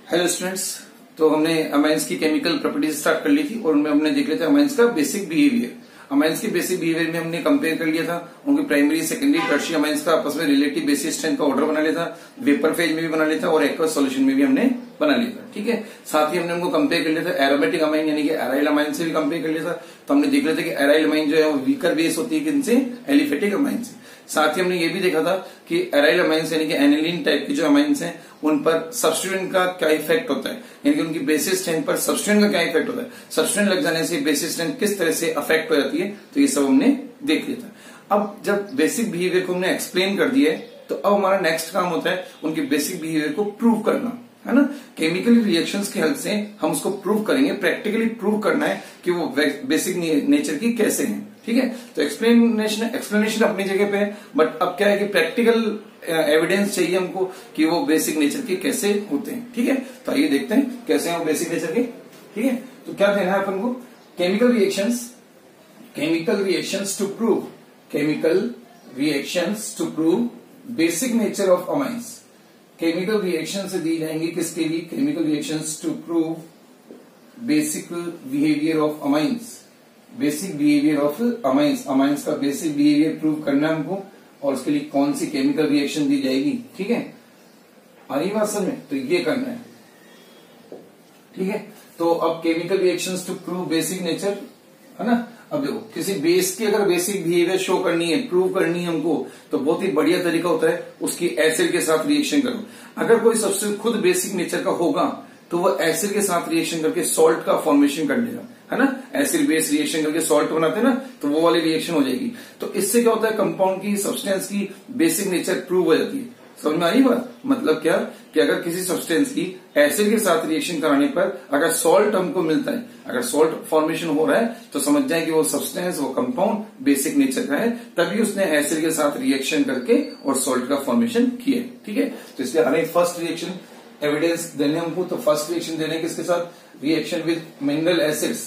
Hello students. तो हमने amines की केमिकल प्रॉपर्टीज स्टार्ट कर ली थी और उनमें हमने देख लिया था अमाइंस का बेसिक बिहेवियर। अमाइंस के बेसिक बिहेवियर में हमने कंपेयर कर लिया था उनकी प्राइमरी, सेकेंडरी, टर्शियरी अमाइंस का आपस में रिलेटिव बेसिस स्ट्रेंथ का ऑर्डर बना लिया था, वेपर फेज में भी बना लिया था और एक्वस सॉल्यूशन में भी हमने बना लिया था। ठीक है, साथ ही हमने उनको कंपेयर कर लिया था एरोमेटिक अमाइन यानी कि एराइल अमाइन से भी कंपेयर कर लिया था। तो हमने देख लिया था कि एराइल अमाइन जो है वो वीकर बेस होती है किनसे, एलिफेटिक अमाइन से। साथ ही हमने ये भी देखा था कि एराइल अमाइंस यानी कि एनिलीन टाइप की जो अमाइंस हैं उन पर सब्स्टिट्यूएंट का क्या इफेक्ट होता है, यानी कि उनकी बेसिस स्ट्रेंथ पर सब्स्टिट्यूएंट का क्या इफेक्ट होता है, सब्स्टिट्यूएंट लग जाने से बेसिस स्ट्रेंथ किस तरह से अफेक्ट हो जाती है। तो ये सब हमने देख लिया था। अब जब बेसिक बिहेवियर को हमने एक्सप्लेन कर दिया है तो अब हमारा नेक्स्ट काम होता है उनके बेसिक बिहेवियर को प्रूव करना, है ना। केमिकल रिएक्शंस की हेल्प से हम उसको प्रूव करेंगे, प्रैक्टिकली प्रूव करना है कि वो बेसिक नेचर की कैसे हैं। ठीक है, तो एक्सप्लेनेशन अपनी जगह पे है, बट अब क्या है कि प्रैक्टिकल एविडेंस चाहिए हमको कि वो बेसिक नेचर के कैसे होते हैं। ठीक है, तो आइए देखते हैं कैसे हैं वो बेसिक नेचर के। ठीक है, तो क्या देना है अपन को, chemical reactions to prove basic nature of amines. Chemical reaction से दी जाएंगी किसके लिए, chemical reactions to prove basic behaviour of amines. Basic behaviour of amines, amines का बेसिक बिहेवियर प्रूव करना हमको और उसके लिए कौन सी केमिकल रिएक्शन दी जाएगी। ठीक है, आ रही बात समझ में, तो ये करना है। ठीक है, तो अब chemical reactions to prove basic nature, है ना। अब देखो किसी बेस की अगर बेसिक बिहेवियर शो करनी है, प्रूव करनी है हमको, तो बहुत ही बढ़िया तरीका होता है उसकी एसिड के साथ रिएक्शन करो। अगर कोई सब्सटेंस खुद बेसिक नेचर का होगा तो वो एसिड के साथ रिएक्शन करके सॉल्ट का फॉर्मेशन कर लेगा, है ना। एसिड बेस रिएक्शन करके सॉल्ट बनाते हैं ना, तो वो वाली रिएक्शन हो जाएगी। तो इससे क्या होता है, कंपाउंड की, सब्सटेंस की बेसिक नेचर प्रूव हो जाती है। समझ में आ रही बात, मतलब क्या कि अगर किसी सब्सटेंस की एसिड के साथ रिएक्शन कराने पर अगर सॉल्ट हमको मिलता है, अगर सॉल्ट फॉर्मेशन हो रहा है, तो समझ जाए कि वो सब्सटेंस, वो कंपाउंड बेसिक नेचर का है, तभी उसने एसिड के साथ रिएक्शन करके और सॉल्ट का फॉर्मेशन किया। ठीक है, तो इसलिए हमें फर्स्ट रिएक्शन एविडेंस देने हमको, तो फर्स्ट रिएक्शन देने किसके साथ, reaction with mineral acids.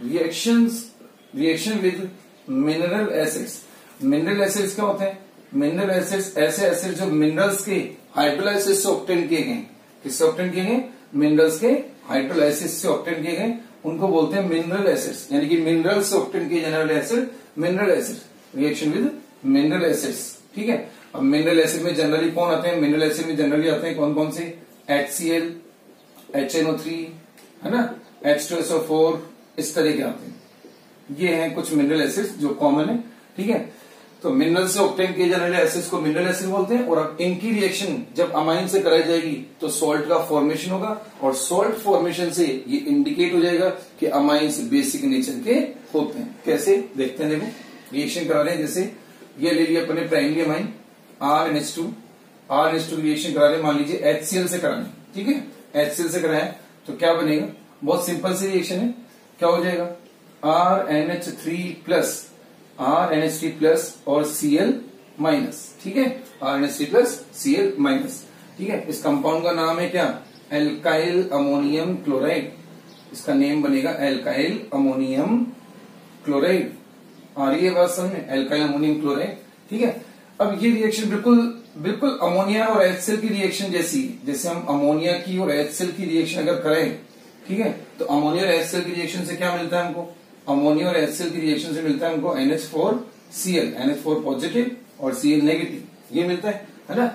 Reaction with mineral acids. Mineral acids क्या होते हैं, मिनरल एसिड्स ऐसे एसिड जो मिनरल्स के हाइड्रोलाइसिस से ऑब्टेन किए गए। किससे ऑब्टेन किए गए, मिनरल्स के हाइड्रोलाइसिस से ऑब्टेन किए गए, उनको बोलते हैं मिनरल एसिड्स, यानी कि मिनरल से ऑब्टेन किए जाने वाले acid mineral acid. Reaction with mineral acids. ठीक है, अब मिनरल एसिड में जनरली कौन आते हैं, मिनरल एसिड में जनरली आते हैं कौन कौन से, HCl, HNO3, है ना, H2SO4, इस तरह के आते हैं। ये हैं कुछ मिनरल एसिड्स जो कॉमन है। ठीक है, तो मिनरल से ऑब्टेन किए जाने वाले एसिड्स को मिनरल एसिड बोलते हैं। और अब इनकी रिएक्शन जब अमाइन से कराई जाएगी तो सॉल्ट का फॉर्मेशन होगा, और सॉल्ट फॉर्मेशन से ये इंडिकेट हो जाएगा कि अमाइंस बेसिक नेचर के होते हैं। कैसे देखते हैं, देखो रिएक्शन करा रहे हैं, जैसे ये ले लिया अपने प्राइमरी अमाइन RNH2 रिएक्शन करा रहे हैं, मान लीजिए HCl से कराने। ठीक है, HCl से कराएं तो क्या बनेगा, बहुत सिंपल सी रिएक्शन है। क्या हो जाएगा, RNH3 प्लस और Cl माइनस। ठीक है, RNH3 प्लस Cl माइनस। ठीक है, इस कंपाउंड का नाम है क्या, एल्काइल अमोनियम क्लोराइड। इसका नेम बनेगा एल्काइल अमोनियम क्लोराइड। आ रही है बात समझ में, एल्काइल अमोनियम क्लोराइड। ठीक है, अब ये रिएक्शन बिल्कुल अमोनिया और HCl की रिएक्शन जैसी, जैसे हम अमोनिया की और HCl की रिएक्शन अगर करें, ठीक है, तो अमोनिया और HCl की रिएक्शन से क्या मिलता है हमको, अमोनिया और HCl की रिएक्शन से मिलता है हमको NH4Cl, NH4 पॉजिटिव और Cl नेगेटिव, ये मिलता है ना।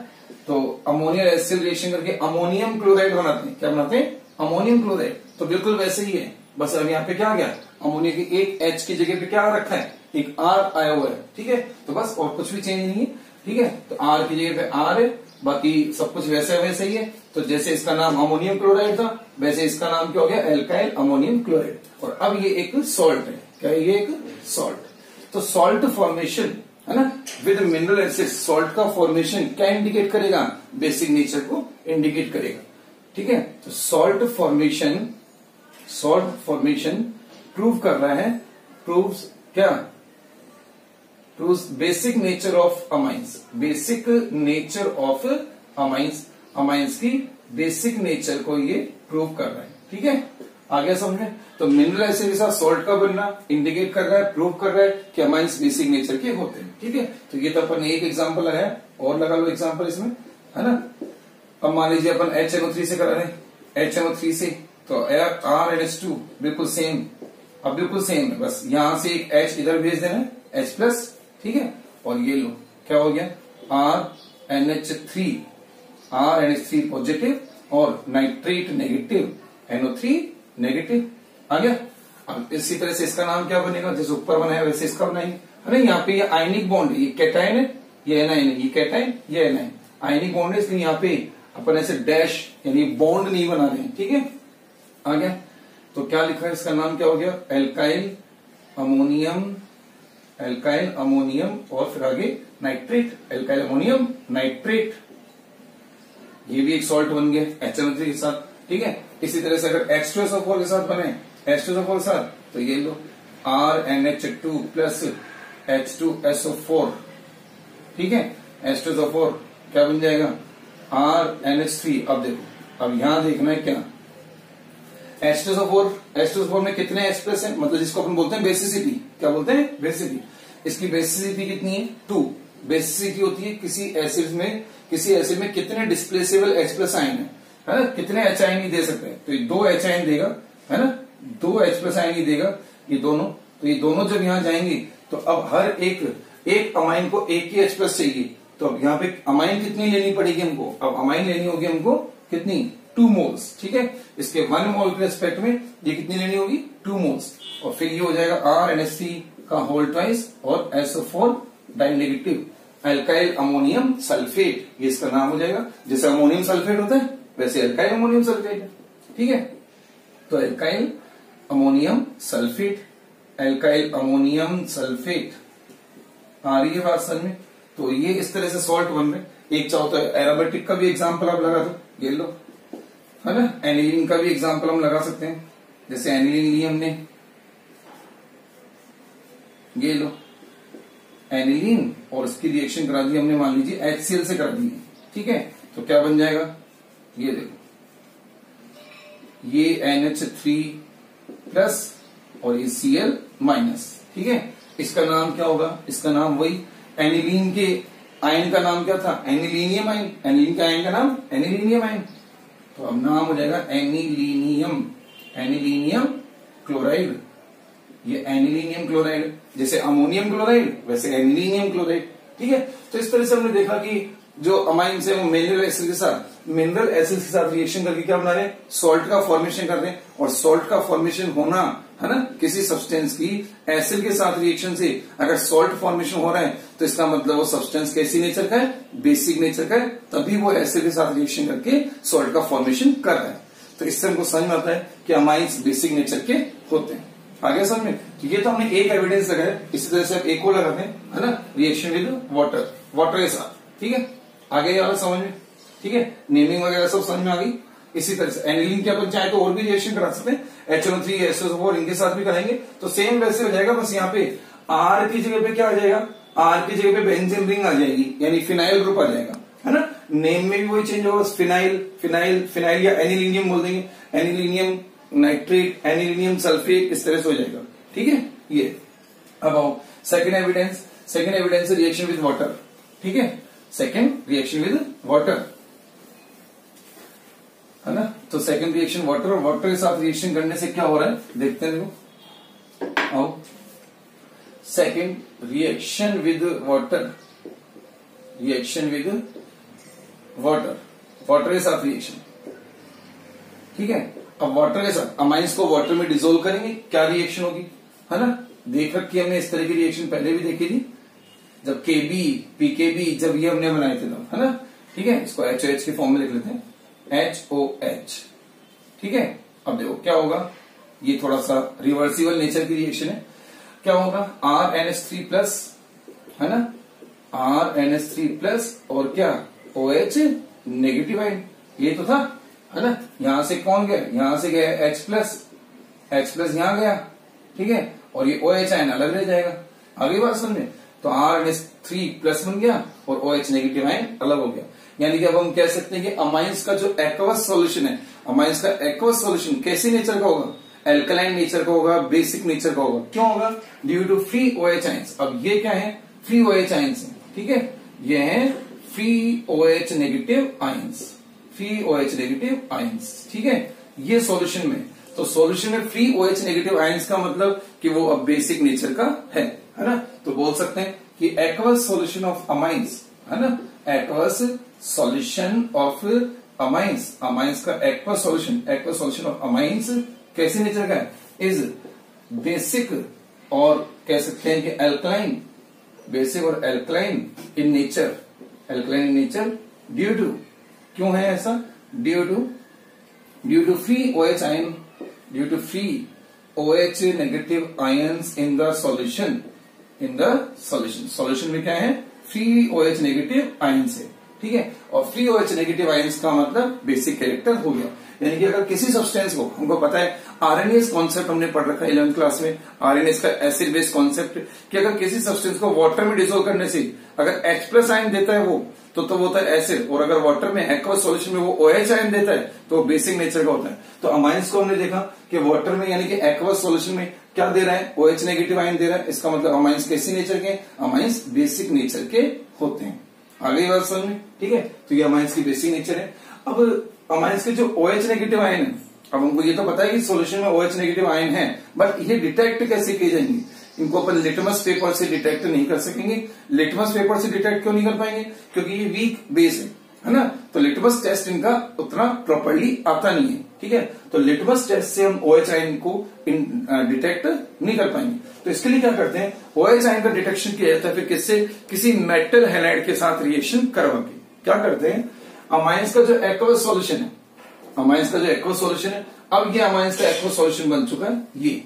तो अमोनिया और HCl रिएक्शन करके अमोनियम क्लोराइड बनाते हैं। क्या बनाते हैं, अमोनियम क्लोराइड। तो बिल्कुल वैसे ही है, बस अब यहाँ पे क्या आ गया, अमोनिया की एक H की जगह पे क्या रखा है, एक R आया हुआ है। ठीक है, तो बस और कुछ भी चेंज नहीं है। ठीक है, तो R की जगह पे R है, बाकी सब कुछ वैसे ही है। तो जैसे इसका नाम अमोनियम क्लोराइड था, वैसे इसका नाम क्या हो गया, एल्काइल अमोनियम क्लोराइड। और अब ये एक सॉल्ट है, क्या है, ये एक सॉल्ट। तो सॉल्ट फॉर्मेशन, है ना, विद मिनरल एसिड, सॉल्ट का फॉर्मेशन क्या इंडिकेट करेगा, बेसिक नेचर को इंडिकेट करेगा। ठीक है, तो सॉल्ट फॉर्मेशन प्रूव कर रहा है, प्रूव्स क्या, proves basic nature of amines. Basic nature of amines, amines की बेसिक नेचर को ये प्रूव कर रहा है। ठीक है, आगे समझे, तो मिनरल एसिड के साथ सॉल्ट का बनना इंडिकेट कर रहा है, प्रूव कर रहा है कि अमाइंस बेसिक नेचर के होते हैं। ठीक है, तो ये तो अपन एक एग्जांपल लगाया, और लगा लो एग्जांपल इसमें, है ना। अब मान लीजिए अपन HNO3 से करा रहे हैं, HNO3 से, तो RNH2 बिल्कुल सेम, अब बिल्कुल सेम है, बस यहां से एक H इधर भेज देना है, H+, ठीक है, और ये लो क्या हो गया RNH3 पॉजिटिव और नाइट्रेट नेगेटिव, NO3 नेगेटिव आ गया। अब इसी तरह से इसका नाम क्या बनेगा, जैसे ऊपर बनाया वैसे इसका बनाएंगे, है ना। यहाँ पे ये आयनिक बॉन्ड, ये कैटायन है, ये एनायन है, ये कैटायन ये एनायन, आयनिक बॉन्ड है, इसलिए यहाँ पे अपन ऐसे डैश यानी बॉन्ड नहीं बना रहे हैं, ठीक है। आ गया, तो क्या लिखा है, इसका नाम क्या हो गया, एल्काइल अमोनियम और फिर आगे नाइट्रेट, एल्काइल अमोनियम नाइट्रेट, ये भी एक सॉल्ट बन गया HNO3 के साथ, ठीक है। इसी तरह से अगर H2SO4 के साथ बने, H2SO4 के साथ, तो ये लो RNH2 प्लस H2SO4, ठीक है, H2SO4 क्या बन जाएगा RNH3। अब देखो, अब यहां देखना है क्या, H2SO4 में कितने H+ है, मतलब जिसको अपन बोलते हैं बेसिसिटी, क्या बोलते हैं बेसिसिटी, इसकी बेसिसिटी कितनी है 2। बेसिसिटी होती है किसी एसिड में कितने डिस्प्लेसेबल H+ आयन है ना, कितने H आयन ही दे सकते हैं, तो ये 2 H आयन देगा, है ना, 2 H+ आयन ही देगा ये दोनों। तो ये दोनों जब यहां जाएंगे तो अब हर एक अमाइन को एक ही H+ चाहिए, तो अब यहाँ पे अमाइन कितनी लेनी पड़ेगी हमको, अब अमाइन लेनी होगी हमको कितनी 2 मोल्स, ठीक है। इसके 1 मोल के रेस्पेक्ट में ये कितनी लेनी होगी 2 मोल्स, और फिर ये हो जाएगा RNH3 का होल ट्वाइस और SO4 डाइनेगेटिव एल्काइल अमोनियम सल्फेट, ये इसका नाम हो जाएगा। जैसे अमोनियम सल्फेट होता है वैसे एल्काइल अमोनियम सल्फेट है, ठीक है। तो एल्काइल अमोनियम सल्फेट आ रही है बात समझ में। तो ये इस तरह से सॉल्ट बन रहे। एक चाहो तो एरोमेटिक का भी एग्जाम्पल आप लगा दो, ये लो, है ना। एनिलीन का भी एग्जाम्पल हम लगा सकते हैं, जैसे एनिलीन ली हमने, ये लो एनिलीन, और इसकी रिएक्शन करा दी हमने, मान लीजिए HCl से करा दी, ठीक है। तो क्या बन जाएगा, ये देखो, ये NH3 प्लस और ये Cl माइनस, ठीक है। इसका नाम क्या होगा, इसका नाम वही एनिलीन के आयन का नाम क्या था, एनिलीनियम आयन, एनिलीन के आयन का नाम एनिलीनियम आयन। तो अब नाम हो जाएगा एनिलीनियम क्लोराइड, ये एनिलीनियम क्लोराइड, जैसे अमोनियम क्लोराइड वैसे एनिलीनियम क्लोराइड, ठीक है। तो इस तरह से हमने देखा कि जो अमाइंस है वो मिनरल एसिड के साथ रिएक्शन करके क्या बना रहे हैं, सॉल्ट का फॉर्मेशन कर रहे हैं। और सॉल्ट का फॉर्मेशन होना, है ना, किसी सब्सटेंस की एसिड के साथ रिएक्शन से अगर सॉल्ट फॉर्मेशन हो रहा है तो इसका मतलब वो सब्सटेंस कैसी नेचर का है, बेसिक नेचर का है, तभी वो एसिड के साथ रिएक्शन करके सॉल्ट का फॉर्मेशन कर रहा है। तो इससे हमको समझ में आता है कि अमाइंस बेसिक नेचर के होते हैं। आगे समझ में, तो ये तो हमने एक एविडेंस लगाया, इसी तरह से आप एक और लगाते हैं, है ना, रिएक्शन विद वाटर के साथ, ठीक है। आगे आ रहा समझ में, ठीक है, नेमिंग वगैरह सब समझ में आ गई। इसी तरह से एनिलीन के अपन चाहे तो और भी रिएक्शन करा सकते हैं, HNO3 SO4 इनके साथ भी कराएंगे तो सेम वैसे हो जाएगा, बस यहाँ पे R की जगह पे क्या आ जाएगा, R की जगह पे बेंजीन रिंग आ जाएगी, यानी फिनाइल ग्रुप आ जाएगा, है ना। नेम में भी वही चेंज होगा, फिनाइल या एनिलीनियम बोल देंगे, एनिलीनियम नाइट्रेट, एनिलीनियम सल्फेट, इस तरह से हो जाएगा, ठीक है। ये अब आओ सेकेंड एविडेंस है रिएक्शन विद वाटर, ठीक है, सेकेंड रिएक्शन विद वाटर, है ना। तो सेकेंड रिएक्शन वाटर, और वाटर के साथ रिएक्शन करने से क्या हो रहा है देखते हैं, देखो आओ। सेकेंड रिएक्शन विद वाटर के साथ रिएक्शन, ठीक है। अब वाटर के साथ अमाइंस को वाटर में डिसोल्व करेंगे, क्या रिएक्शन होगी, है ना। देख रखी हमने इस तरह की रिएक्शन पहले भी देखी थी, जब PKB जब ये हमने बनाए थे तब, है ना, ठीक है। इसको HOH के फॉर्म में लिख लेते हैं, HOH, ठीक है। अब देखो क्या होगा, ये थोड़ा सा रिवर्सिबल नेचर की रिएक्शन है। क्या होगा, RNH3 प्लस, है ना, RNH3 प्लस और क्या OH नेगेटिव आयन, ये तो था, है ना। यहां से कौन गया, यहां से गया H प्लस यहां गया, ठीक है, और ये OH आयन अलग रह जाएगा। आगे बात समझ में, तो RNH3 प्लस बन गया और OH नेगेटिव आयन अलग हो गया। यानी कि अब हम कह सकते हैं कि अमाइंस का जो एक्वस सॉल्यूशन है, अमाइंस का एक्वस सॉल्यूशन कैसे नेचर का होगा, एल्कलाइन नेचर का होगा, बेसिक नेचर का होगा। क्यों होगा, due to free OH ions. अब ये क्या है, फ्री OH आयंस है, ठीक है, ये है free OH negative ions, free OH negative ions. ठीक है, ये सॉल्यूशन में, तो सॉल्यूशन में फ्री OH नेगेटिव आयंस का मतलब कि वो अब बेसिक नेचर का है ना। तो बोल सकते हैं कि एक्वस सॉल्यूशन ऑफ अमाइंस, है ना, aqueous solution of amines, amines का एक्वस सॉल्यूशन ऑफ अमाइंस कैसे नेचर का है, इज बेसिक, और कह सकते हैं कि एल्कलाइन, बेसिक और alkaline in nature, alkaline in nature due to, क्यों है ऐसा, due to free OH ion, due to free OH negative ions in the solution, solution में क्या है, फ्री OH नेगेटिव आयंस है। ठीक है, और फ्री OH नेगेटिव आयंस का मतलब बेसिक कैरेक्टर हो गया। यानी कि अगर किसी सब्सटेंस को, हमको पता है आरएनएस कॉन्सेप्ट हमने पढ़ रखा है 11th क्लास में, आरएनएस का एसिड बेस कॉन्सेप्ट, कि अगर किसी सब्सटेंस को वाटर में डिसोल्व करने से अगर H+ आयन देता है वो तो वो होता है एसिड, और अगर वाटर में एक्वस सॉल्यूशन में वो OH आयन देता है तो वो बेसिक नेचर का होता है। तो अमाइंस को हमने देखा कि वाटर में यानी कि एक्वस सॉल्यूशन में क्या दे रहा है, OH नेगेटिव आयन दे रहा है, इसका मतलब अमाइंस कैसी नेचर के, अमाइंस बेसिक नेचर के होते हैं। आ गई बात समझ में। ठीक है, तो ये अमाइंस की बेसिक नेचर है। अब अमाइंस के जो OH नेगेटिव आयन है, अब हमको ये तो पता है कि सॉल्यूशन में OH नेगेटिव आयन है, बट ये डिटेक्ट कैसे किए जाएंगे, इनको अपन लिटमस पेपर से डिटेक्ट नहीं कर सकेंगे। लिटमस पेपर से डिटेक्ट क्यों नहीं कर पाएंगे, क्योंकि ये वीक बेस है ना, तो लिटमस टेस्ट इनका उतना प्रॉपर्ली आता नहीं है। ठीक है, तो लिटमस टेस्ट से हम OH आयन को डिटेक्ट नहीं कर पाएंगे। तो इसके लिए क्या करते हैं, OH आयन का डिटेक्शन किया जाता है फिर किससे, किसी मेटल हैलाइड के साथ रिएक्शन करवा के। क्या करते हैं, अमाइंस का जो एक्वस सॉल्यूशन है, अमाइंस का जो एक्वस सॉल्यूशन है, अब ये अमाइंस का एक्वस सॉल्यूशन बन चुका है। ये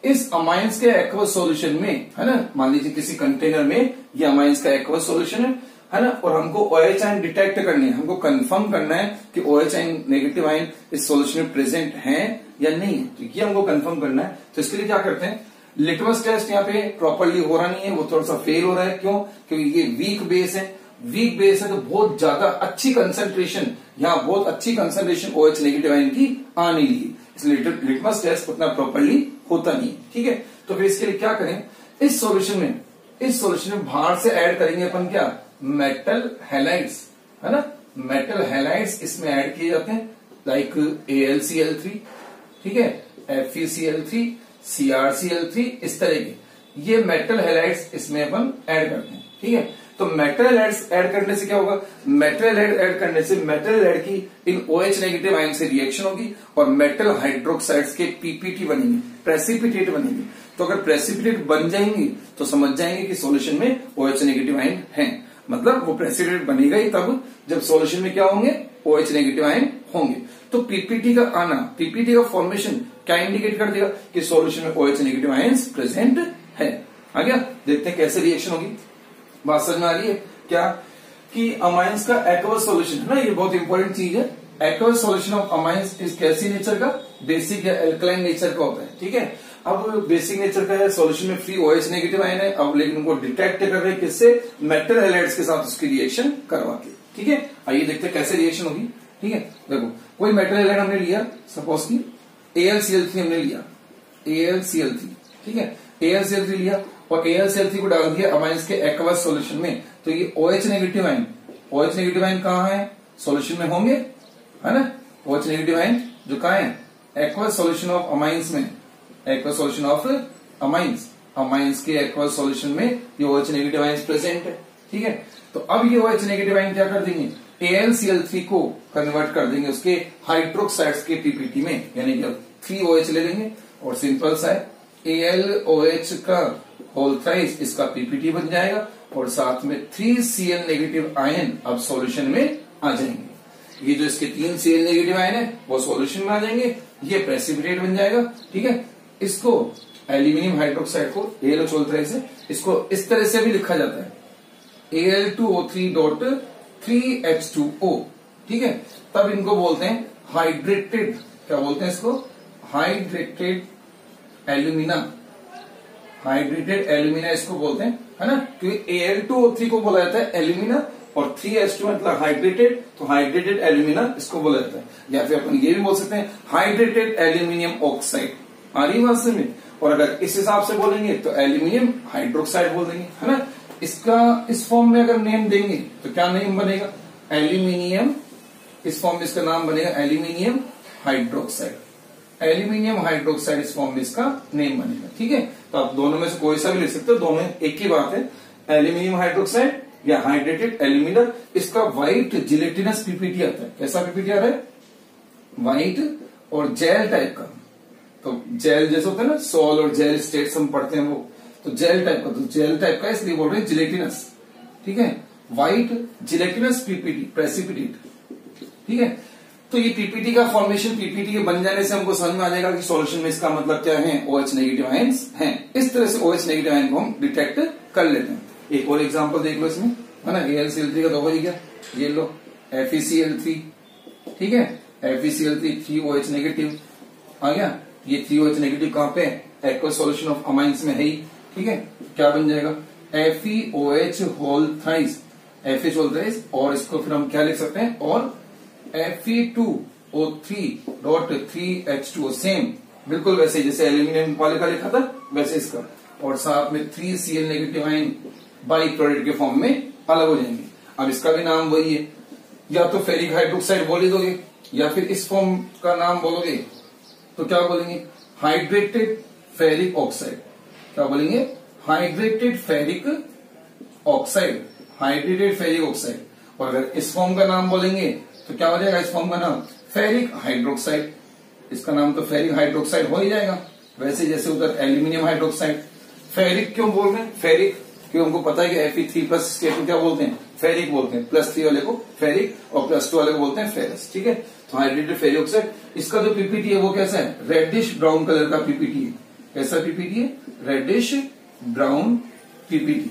इस अमाइंस के एक्वस सॉल्यूशन में, है ना, मान लीजिए किसी कंटेनर में ये अमाइंस का एक्वस सॉल्यूशन है ना, और हमको OH आयन डिटेक्ट करनी है, हमको कंफर्म करना है कि OH आयन नेगेटिव आयन इस सॉल्यूशन में प्रेजेंट है या नहीं है, तो ये हमको कंफर्म करना है। तो इसके लिए क्या करते हैं, लिटमस टेस्ट यहाँ पे प्रॉपर्ली हो रहा नहीं है, वो थोड़ा सा फेल हो रहा है। क्यों, क्योंकि ये वीक बेस है, वीक बेस है तो बहुत ज्यादा अच्छी कंसंट्रेशन, यहाँ बहुत अच्छी कंसंट्रेशन OH नेगेटिव आयन की आ नहीं रही, इसलिए लिटमस टेस्ट उतना प्रॉपर्ली होता नहीं। ठीक है, तो फिर इसके लिए क्या करें, इस सॉल्यूशन में बाहर से ऐड करेंगे अपन क्या, मेटल हैलाइड्स, है ना, मेटल हैलाइड्स इसमें ऐड किए जाते हैं, लाइक AlCl3, ठीक है, FeCl3, CrCl3, इस तरह के ये मेटल हैलाइड्स इसमें अपन ऐड करते हैं। ठीक है, तो मेटल हैलाइड्स ऐड करने से क्या होगा, मेटल हैलाइड ऐड करने से मेटल हैलाइड की इन OH नेगेटिव आयन से रिएक्शन होगी और मेटल हाइड्रोक्साइड्स के PPT बनेंगे, प्रेसिपिटेट बनेंगे। तो अगर प्रेसिपिटेट बन जाएंगे तो समझ जाएंगे कि सॉल्यूशन में OH नेगेटिव आयन है, मतलब वो प्रेसिपिटेट बनेगा ही तब जब सॉल्यूशन में क्या होंगे, OH नेगेटिव आयन होंगे। तो PPT का आना, PPT का फॉर्मेशन क्या इंडिकेट कर देगा कि सॉल्यूशन में OH नेगेटिव आयंस प्रेजेंट है। आ गया, देखते हैं कैसे रिएक्शन होगी। बात समझ में आ रही है क्या, कि अमाइंस का एक्वस सॉल्यूशन है ना, ये बहुत इंपॉर्टेंट चीज है। एक्वस सॉल्यूशन ऑफ अमाइंस इस कैसी नेचर का, बेसिक या एल्कलाइन नेचर का होता है। ठीक है, अब बेसिक नेचर का है, सॉल्यूशन में फ्री OH नेगेटिव आयन है, अब लेकिन उनको डिटेक्ट कर रहे हैं किससे, मेटल हैलाइड्स के साथ उसकी रिएक्शन करवा के। ठीक है, आइए देखते हैं कैसे रिएक्शन होगी। ठीक है, देखो कोई मेटल हैलाइड हमने लिया, सपोज की AlCl3 हमने लिया, AlCl3, ठीक है, AlCl3 लिया और AlCl3 को डाल दिया अमाइंस के एक्वस सॉल्यूशन में, तो ये OH नेगेटिव आयन कहाँ है, सॉल्यूशन में होंगे, है ना, OH नेगेटिव आयन जो कहाँ है, एक्वस सॉल्यूशन ऑफ अमाइंस में, एक्वस सॉल्यूशन ऑफ अमाइंस के एक्वस सॉल्यूशन में ये OH नेगेटिव आयन प्रेजेंट है। ठीक है, तो अब ये OH नेगेटिव आयन क्या कर देंगे, AlCl3 को कन्वर्ट कर देंगे उसके हाइड्रोक्साइड्स के PPT में, यानी कि 3OH ले लेंगे और सिंपल सा है AlOH का होल थ्राइस इसका PPT बन जाएगा और साथ में 3Cl नेगेटिव आयन अब सॉल्यूशन में आ जाएंगे। ये जो इसके 3Cl नेगेटिव आयन है वो सॉल्यूशन में आ जाएंगे, ये प्रेसिपिटेट बन जाएगा। ठीक है, इसको एल्यूमिनियम हाइड्रोक्साइड को AlOH होल थ्राइस है, इसको इस तरह से भी लिखा जाता है Al2O3.3H2O। ठीक है, तब इनको बोलते हैं हाइड्रेटेड, क्या बोलते हैं इसको, हाइड्रेटेड एल्यूमिना इसको बोलते हैं, है ना, क्योंकि Al2O3 को बोला जाता है एल्यूमिना और 3H2 मतलब हाइड्रेटेड, तो हाइड्रेटेड एल्यूमिना इसको बोला जाता है। या फिर अपन ये भी बोल सकते हैं हाइड्रेटेड एल्यूमिनियम ऑक्साइड। आ रही बात समझ में, और अगर इस हिसाब से बोलेंगे तो एल्यूमिनियम हाइड्रोक्साइड बोल देंगे, है ना। इसका इस फॉर्म में अगर नेम देंगे तो क्या नेम बनेगा, एल्यूमिनियम इस फॉर्म में इसका नाम बनेगा एल्यूमिनियम हाइड्रोक्साइड। एल्यूमिनियम हाइड्रोक्साइड इस फॉर्म में इसका नेम बनेगा। ठीक है, तो आप दोनों में से कोई सा भी लिख सकते हो, दोनों एक ही बात है, एल्यूमिनियम हाइड्रोक्साइड या हाइड्रेटेड एल्यूमिना। इसका व्हाइट जिलेटिनस पीपीटी आता है। कैसा पीपीटी आ रहा है? व्हाइट और जेल टाइप का। तो जेल जैसे होता है ना, सॉल और जेल स्टेट्स हम पढ़ते हैं वो, तो जेल टाइप का, तो जेल टाइप का इसलिए बोल रहे हैं जिलेटिनस। ठीक है, व्हाइट जिलेटिनस पीपीटी प्रेसिपिटेट। ठीक है, तो ये पीपीटी का फॉर्मेशन, पीपीटी के बन जाने से हमको समझ में आ जाएगा कि सॉल्यूशन में इसका मतलब क्या है, OH नेगेटिव आयंस हैं। इस तरह से OH नेगेटिव आयन को हम डिटेक्ट कर लेते हैं। एक और एग्जांपल देख लो इसमें, है ना, AlCl3 का तो हो ही गया, ये लो FeCl3। ठीक है, FeCl3 3OH नेगेटिव आ गया। ये 3OH नेगेटिव कहां पे? एक्वस सॉल्यूशन ऑफ अमाइंस में है ही। ठीक है, क्या बन जाएगा? FeOH whole thrice, FH whole thrice, और इसको फिर हम क्या लिख सकते हैं, और Fe2O3.3H2O, सेम बिल्कुल वैसे जैसे एल्यूमिनियम वाले का लिखा था वैसे इसका, और साथ में 3Cl negative ion by product के फॉर्म में अलग हो जाएंगे। अब इसका भी नाम वही है, या तो फेरिक हाइड्रोक्साइड बोल दोगे, या फिर इस फॉर्म का नाम बोलोगे तो क्या बोलेंगे? Hydrated ferric oxide. क्या बोलेंगे? Hydrated ferric oxide, hydrated ferric oxide. और अगर इस फॉर्म का नाम बोलेंगे तो क्या हो जाएगा इस फॉर्म का नाम? Ferric hydroxide. इसका नाम तो फेरिक हाइड्रोक्साइड हो ही जाएगा, वैसे जैसे उधर एल्यूमिनियम हाइड्रोक्साइड। फेरिक क्यों बोल रहे हैं? फेरिक क्योंकि हमको पता है कि Fe3+ स्टेट में क्या बोलते हैं? फेरिक बोलते हैं। +3 वाले को फेरिक और +2 वाले को बोलते हैं फेरस। ठीक है, तो हाइड्रेटेड फेरिक ऑक्साइड। इसका जो पीपीटी है वो कैसा है? रेडिश ब्राउन कलर का पीपीटी है। कैसा पीपीटी है? Reddish brown PPT,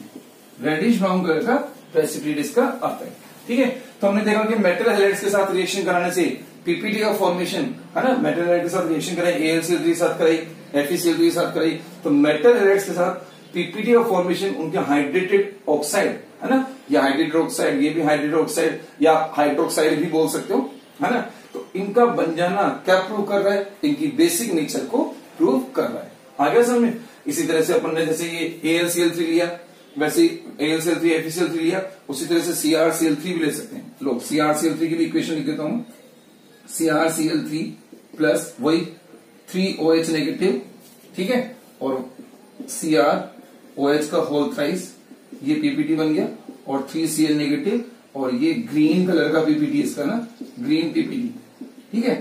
reddish brown colour का प्रेसिपिटेट इसका आता है। ठीक है, तो हमने देखा कि मेटल हैलाइड्स के साथ रिएक्शन कराने से पीपीटी का फॉर्मेशन, है ना, मेटल हैलाइड के साथ रिएक्शन कराई, AlCl3 के साथ कराई, FeCl3 के साथ कराई, तो मेटल हैलाइड्स के साथ पीपीटी का फॉर्मेशन उनके हाइड्रेटेड ऑक्साइड, है ना, या हाइड्रेटेड ऑक्साइड, ये भी हाइड्रेटेड ऑक्साइड या हाइड्रोक्साइड भी बोल सकते हो, है ना, तो इनका बन जाना क्या प्रूव कर रहा है? इनकी बेसिक नेचर को प्रूव कर रहा है। आगे समझ में? इसी तरह से अपन ने जैसे ये AlCl3 लिया, वैसे AlCl3 FeCl3 लिया, उसी तरह से CrCl3 भी ले सकते हैं। लोग CrCl3 की भी इक्वेशन लिख देता हूं, CrCl3 प्लस वही 3OH नेगेटिव, ठीक है, और CrOH का होल थ्राइस, ये पीपीटी बन गया, और 3Cl नेगेटिव, और ये ग्रीन कलर का पीपीटी इसका ना, ग्रीन पीपीटी। ठीक है,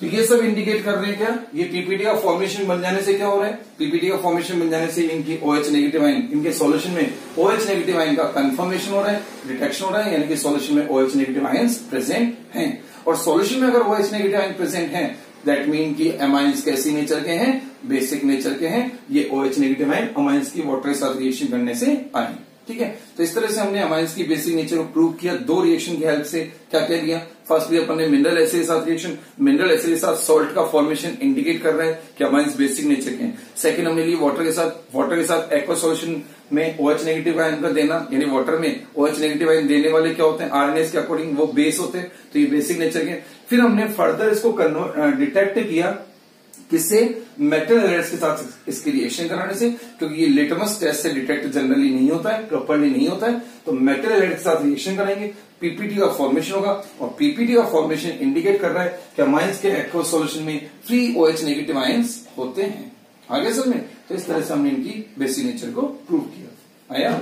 तो ये सब इंडिकेट कर रहे हैं क्या? ये पीपीटी का फॉर्मेशन बन जाने से क्या हो रहा है? पीपीटी का फॉर्मेशन बन जाने से इनकी OH नेगेटिव आयन, इनके सॉल्यूशन में OH नेगेटिव आयन का कंफर्मेशन हो रहा है, डिटेक्शन हो रहा है, यानी कि सॉल्यूशन में OH नेगेटिव आयंस प्रेजेंट हैं। और सॉल्यूशन में अगर OH नेगेटिव आयन प्रेजेंट हैं, दैट मीन कि अमाइंस कैसी नेचर के हैं? बेसिक नेचर के हैं। ये OH नेगेटिव आयन अमाइंस की वाटर के साथ रिएक्शन करने से आए। ठीक है, तो इस तरह से हमने अमाइंस की बेसिक नेचर को प्रूव किया दो रिएक्शन की हेल्प से। क्या क्या किया? फर्स्ट भी अपन ने मिनरल एसिड के साथ रिएक्शन, मिनरल एसिड के साथ सॉल्ट का फॉर्मेशन इंडिकेट कर रहा है कि अमाइंस बेसिक नेचर के हैं। सेकंड हमने लिए वाटर के साथ एक्वा सॉल्यूशन में OH नेगेटिव आयन का देना, यानी वाटर में OH नेगेटिव आयन देने वाले क्या होते हैं? आरएनएस के अकॉर्डिंग वो बेस होते हैं, तो ये बेसिक नेचर के। फिर हमने फर्दर इसको डिटेक्ट किया किससे? मेटल हैलाइड्स के साथ इसकी रिएक्शन कराने से, क्योंकि ये लिटमस टेस्ट से डिटेक्ट जनरली नहीं होता है, प्रॉपरली नहीं होता है, तो मेटल हैलाइड के साथ रिएक्शन कराएंगे, पीपीटी का फॉर्मेशन होगा, और पीपीटी का फॉर्मेशन इंडिकेट कर रहा है कि अमाइंस के एक्वस सॉल्यूशन में फ्री OH नेगेटिव आयंस होते हैं। आगे समझ में? तो इस तरह से हमने इनकी बेसिक नेचर को प्रूव किया। आया?